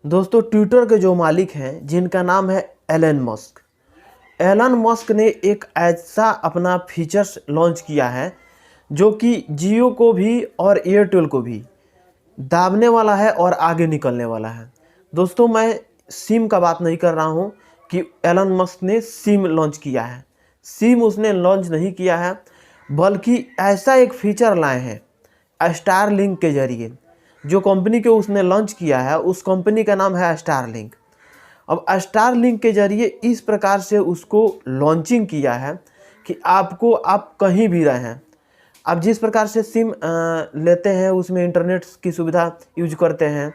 दोस्तों, ट्विटर के जो मालिक हैं जिनका नाम है एलन मस्क। एलन मस्क ने एक ऐसा अपना फीचर्स लॉन्च किया है जो कि जियो को भी और एयरटेल को भी दाबने वाला है और आगे निकलने वाला है। दोस्तों, मैं सिम का बात नहीं कर रहा हूं कि एलन मस्क ने सिम लॉन्च किया है। सिम उसने लॉन्च नहीं किया है, बल्कि ऐसा एक फीचर लाए हैं स्टारलिंक के जरिए। जो कंपनी को उसने लॉन्च किया है उस कंपनी का नाम है स्टारलिंक। अब स्टारलिंक के जरिए इस प्रकार से उसको लॉन्चिंग किया है कि आप कहीं भी रहें, आप जिस प्रकार से सिम लेते हैं उसमें इंटरनेट की सुविधा यूज करते हैं,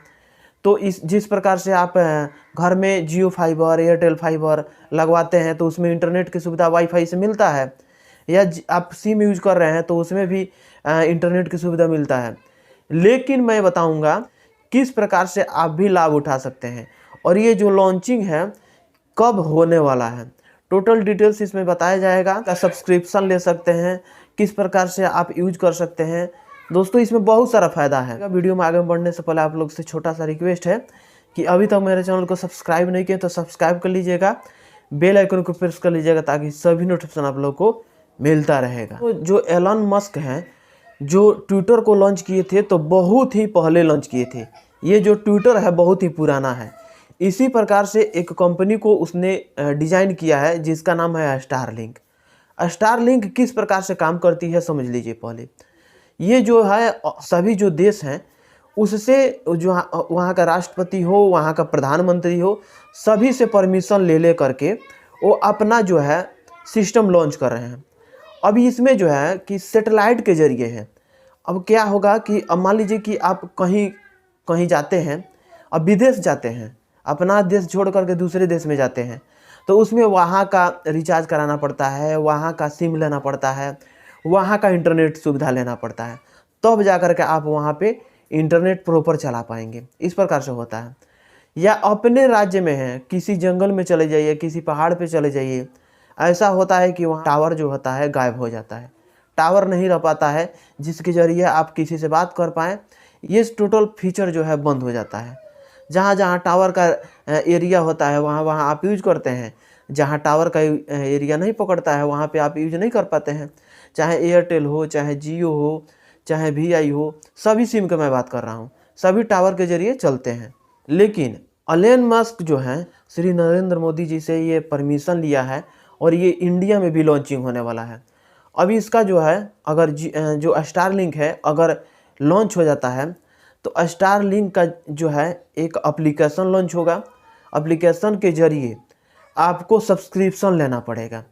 तो इस जिस प्रकार से आप घर में जियो फाइबर एयरटेल फाइबर लगवाते हैं तो उसमें इंटरनेट की सुविधा वाईफाई से मिलता है, या आप सिम यूज कर रहे हैं तो उसमें भी इंटरनेट की सुविधा मिलता है। लेकिन मैं बताऊंगा किस प्रकार से आप भी लाभ उठा सकते हैं और ये जो लॉन्चिंग है कब होने वाला है, टोटल डिटेल्स इसमें बताया जाएगा। सब्सक्रिप्शन ले सकते हैं, किस प्रकार से आप यूज कर सकते हैं। दोस्तों, इसमें बहुत सारा फ़ायदा है। वीडियो में आगे बढ़ने से पहले आप लोग से छोटा सा रिक्वेस्ट है कि अभी तक मेरे चैनल को सब्सक्राइब नहीं किया तो सब्सक्राइब कर लीजिएगा, बेल आइकन को प्रेस कर लीजिएगा ताकि सभी नोटिफिकेशन आप लोग को मिलता रहेगा। तो जो एलन मस्क हैं जो ट्विटर को लॉन्च किए थे तो बहुत ही पहले लॉन्च किए थे। ये जो ट्विटर है बहुत ही पुराना है। इसी प्रकार से एक कंपनी को उसने डिज़ाइन किया है जिसका नाम है स्टारलिंक। स्टारलिंक किस प्रकार से काम करती है समझ लीजिए। पहले ये जो है सभी जो देश हैं उससे जो वहाँ का राष्ट्रपति हो, वहाँ का प्रधानमंत्री हो, सभी से परमिशन ले करके वो अपना जो है सिस्टम लॉन्च कर रहे हैं। अब इसमें जो है कि सैटेलाइट के जरिए है। अब क्या होगा कि अब मान लीजिए कि आप कहीं कहीं जाते हैं, अब विदेश जाते हैं, अपना देश छोड़ करके दूसरे देश में जाते हैं, तो उसमें वहाँ का रिचार्ज कराना पड़ता है, वहाँ का सिम लेना पड़ता है, वहाँ का इंटरनेट सुविधा लेना पड़ता है, तब जा कर के आप वहाँ पे इंटरनेट प्रॉपर चला पाएंगे। इस प्रकार से होता है। या अपने राज्य में है, किसी जंगल में चले जाइए, किसी पहाड़ पे चले जाइए, ऐसा होता है कि वहाँ टावर जो होता है गायब हो जाता है, टावर नहीं रह पाता है जिसके ज़रिए आप किसी से बात कर पाएँ। ये टोटल फीचर जो है बंद हो जाता है। जहाँ जहाँ टावर का एरिया होता है वहाँ वहाँ आप यूज करते हैं, जहाँ टावर का एरिया नहीं पकड़ता है वहाँ पे आप यूज नहीं कर पाते हैं। चाहे एयरटेल हो, चाहे जियो हो, चाहे वी हो, सभी सिम का मैं बात कर रहा हूँ, सभी टावर के जरिए चलते हैं। लेकिन एलन मस्क जो हैं श्री नरेंद्र मोदी जी से ये परमिशन लिया है और ये इंडिया में भी लॉन्चिंग होने वाला है। अभी इसका जो है अगर जो स्टारलिंक है अगर लॉन्च हो जाता है तो स्टारलिंक का जो है एक एप्लीकेशन लॉन्च होगा। एप्लीकेशन के जरिए आपको सब्सक्रिप्शन लेना पड़ेगा।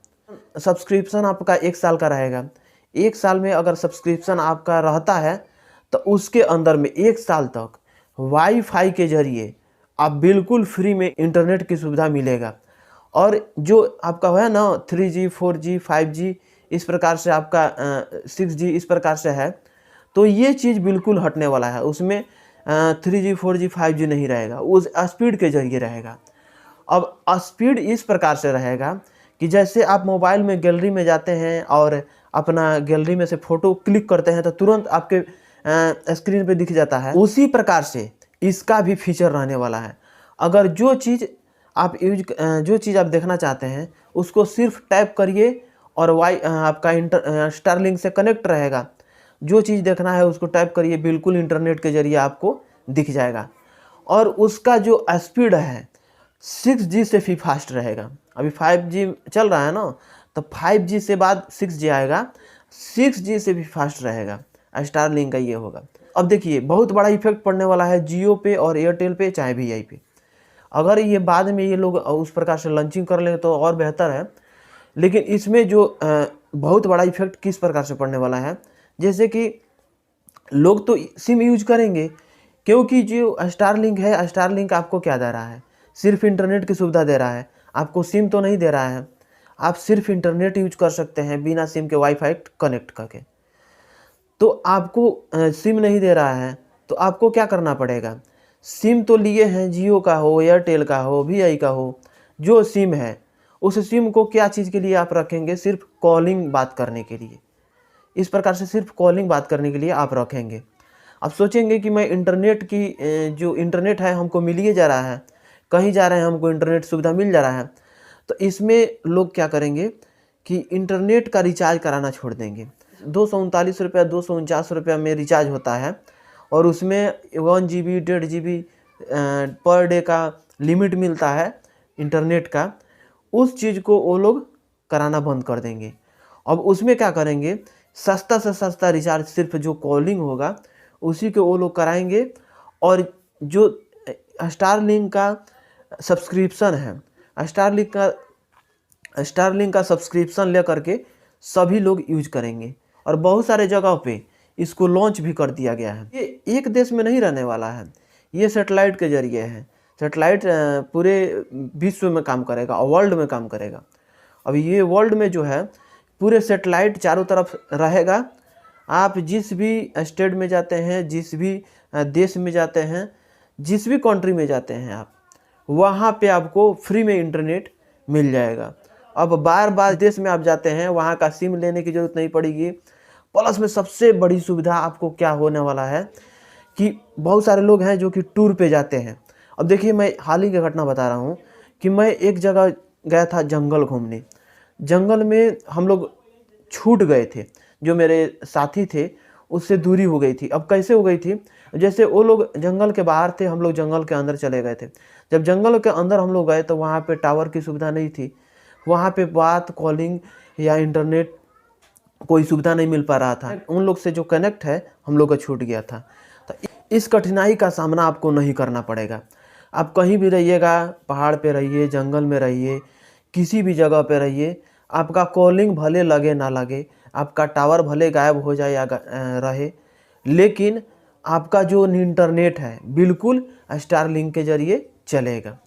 सब्सक्रिप्शन आपका 1 साल का रहेगा। 1 साल में अगर सब्सक्रिप्शन आपका रहता है तो उसके अंदर में 1 साल तक वाईफाई के जरिए आप बिल्कुल फ्री में इंटरनेट की सुविधा मिलेगा। और जो आपका है ना 3G 4G 5G इस प्रकार से आपका 6G इस प्रकार से है, तो ये चीज़ बिल्कुल हटने वाला है। उसमें 3G 4G 5G नहीं रहेगा, उस स्पीड के जरिए रहेगा। अब स्पीड इस प्रकार से रहेगा कि जैसे आप मोबाइल में गैलरी में जाते हैं और अपना गैलरी में से फ़ोटो क्लिक करते हैं तो तुरंत आपके स्क्रीन पे दिख जाता है, उसी प्रकार से इसका भी फीचर रहने वाला है। अगर जो चीज़ आप देखना चाहते हैं उसको सिर्फ टैप करिए और आपका स्टारलिंक से कनेक्ट रहेगा। जो चीज़ देखना है उसको टैप करिए, बिल्कुल इंटरनेट के जरिए आपको दिख जाएगा। और उसका जो स्पीड है 6G से भी फास्ट रहेगा। अभी 5G चल रहा है ना, तो 5G से बाद 6G आएगा, 6G से भी फास्ट रहेगा। स्टारलिंक का ये होगा। अब देखिए बहुत बड़ा इफेक्ट पड़ने वाला है जियो पे और एयरटेल पे चाहे वी पे। अगर ये बाद में ये लोग उस प्रकार से लॉन्चिंग कर लें तो और बेहतर है। लेकिन इसमें जो बहुत बड़ा इफेक्ट किस प्रकार से पड़ने वाला है, जैसे कि लोग तो सिम यूज करेंगे क्योंकि जो स्टारलिंक है, स्टारलिंक आपको क्या दे रहा है, सिर्फ इंटरनेट की सुविधा दे रहा है, आपको सिम तो नहीं दे रहा है। आप सिर्फ इंटरनेट यूज कर सकते हैं बिना सिम के वाईफाई कनेक्ट करके। तो आपको सिम नहीं दे रहा है तो आपको क्या करना पड़ेगा, सिम तो लिए हैं जियो का हो, एयरटेल का हो, वी का हो, जो सिम है उस सिम को क्या चीज़ के लिए आप रखेंगे, सिर्फ कॉलिंग बात करने के लिए। इस प्रकार से सिर्फ कॉलिंग बात करने के लिए आप रखेंगे। आप सोचेंगे कि मैं इंटरनेट की जो इंटरनेट है हमको मिल ही जा रहा है, कहीं जा रहे हैं हमको इंटरनेट सुविधा मिल जा रहा है। तो इसमें लोग क्या करेंगे कि इंटरनेट का रिचार्ज कराना छोड़ देंगे। 239 रुपया 249 रुपया में रिचार्ज होता है और उसमें 1 GB 1.5 GB पर डे का लिमिट मिलता है इंटरनेट का। उस चीज़ को वो लोग कराना बंद कर देंगे। अब उसमें क्या करेंगे, सस्ता से सस्ता रिचार्ज सिर्फ जो कॉलिंग होगा उसी को वो लोग कराएंगे। और जो स्टारलिंक का सब्सक्रिप्शन है, स्टारलिंक का सब्सक्रिप्शन ले करके सभी लोग यूज करेंगे। और बहुत सारे जगह पे इसको लॉन्च भी कर दिया गया है। ये एक देश में नहीं रहने वाला है, ये सैटेलाइट के जरिए है। सैटेलाइट पूरे विश्व में काम करेगा, वर्ल्ड में काम करेगा। अब ये वर्ल्ड में जो है पूरे सैटेलाइट चारों तरफ रहेगा। आप जिस भी स्टेट में जाते हैं, जिस भी देश में जाते हैं, जिस भी कंट्री में जाते हैं आप, वहाँ पे आपको फ्री में इंटरनेट मिल जाएगा। अब बार बार देश में आप जाते हैं वहाँ का सिम लेने की ज़रूरत नहीं पड़ेगी। प्लस में सबसे बड़ी सुविधा आपको क्या होने वाला है कि बहुत सारे लोग हैं जो कि टूर पे जाते हैं। अब देखिए, मैं हाल ही की घटना बता रहा हूँ कि मैं एक जगह गया था जंगल घूमने। जंगल में हम लोग छूट गए थे, जो मेरे साथी थे उससे दूरी हो गई थी। अब कैसे हो गई थी, जैसे वो लोग जंगल के बाहर थे, हम लोग जंगल के अंदर चले गए थे। जब जंगल के अंदर हम लोग गए तो वहाँ पे टावर की सुविधा नहीं थी, वहाँ पे बात कॉलिंग या इंटरनेट कोई सुविधा नहीं मिल पा रहा था। उन लोग से जो कनेक्ट है हम लोग का छूट गया था। तो इस कठिनाई का सामना आपको नहीं करना पड़ेगा। आप कहीं भी रहिएगा, पहाड़ पे रहिए, जंगल में रहिए, किसी भी जगह पे रहिए, आपका कॉलिंग भले लगे ना लगे, आपका टावर भले गायब हो जाए या रहे, लेकिन आपका जो इंटरनेट है बिल्कुल स्टारलिंक के जरिए चलेगा।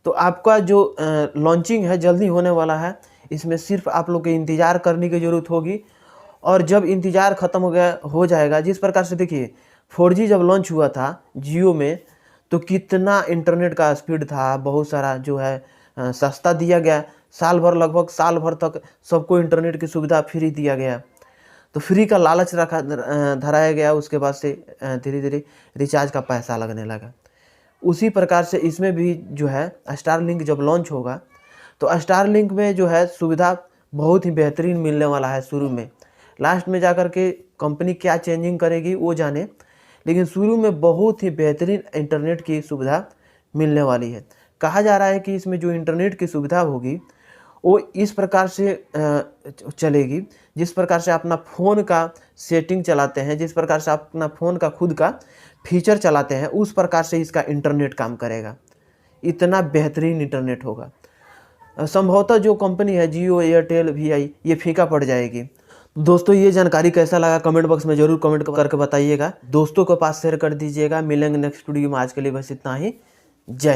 तो आपका जो लॉन्चिंग है जल्दी होने वाला है। इसमें सिर्फ आप लोग के इंतज़ार करने की ज़रूरत होगी। और जब इंतज़ार ख़त्म हो जाएगा, जिस प्रकार से देखिए 4G जब लॉन्च हुआ था जियो में, तो कितना इंटरनेट का स्पीड था, बहुत सारा जो है सस्ता दिया गया। साल भर, लगभग साल भर तक सबको इंटरनेट की सुविधा फ्री दिया गया। तो फ्री का लालच धराया गया। उसके बाद से धीरे धीरे रिचार्ज का पैसा लगने लगा। उसी प्रकार से इसमें भी जो है स्टारलिंक जब लॉन्च होगा तो स्टारलिंक में जो है सुविधा बहुत ही बेहतरीन मिलने वाला है शुरू में। लास्ट में जाकर के कंपनी क्या चेंजिंग करेगी वो जाने, लेकिन शुरू में बहुत ही बेहतरीन इंटरनेट की सुविधा मिलने वाली है। कहा जा रहा है कि इसमें जो इंटरनेट की सुविधा होगी वो इस प्रकार से चलेगी, जिस प्रकार से अपना फ़ोन का सेटिंग चलाते हैं, जिस प्रकार से आप अपना फ़ोन का खुद का फीचर चलाते हैं, उस प्रकार से इसका इंटरनेट काम करेगा। इतना बेहतरीन इंटरनेट होगा। संभवतः जो कंपनी है जियो, एयरटेल, वीआई, ये फीका पड़ जाएगी। दोस्तों, ये जानकारी कैसा लगा कमेंट बॉक्स में ज़रूर कमेंट करके बताइएगा। दोस्तों के पास शेयर कर दीजिएगा। मिलेंगे नेक्स्ट वीडियो में। आज के लिए बस इतना ही। जय।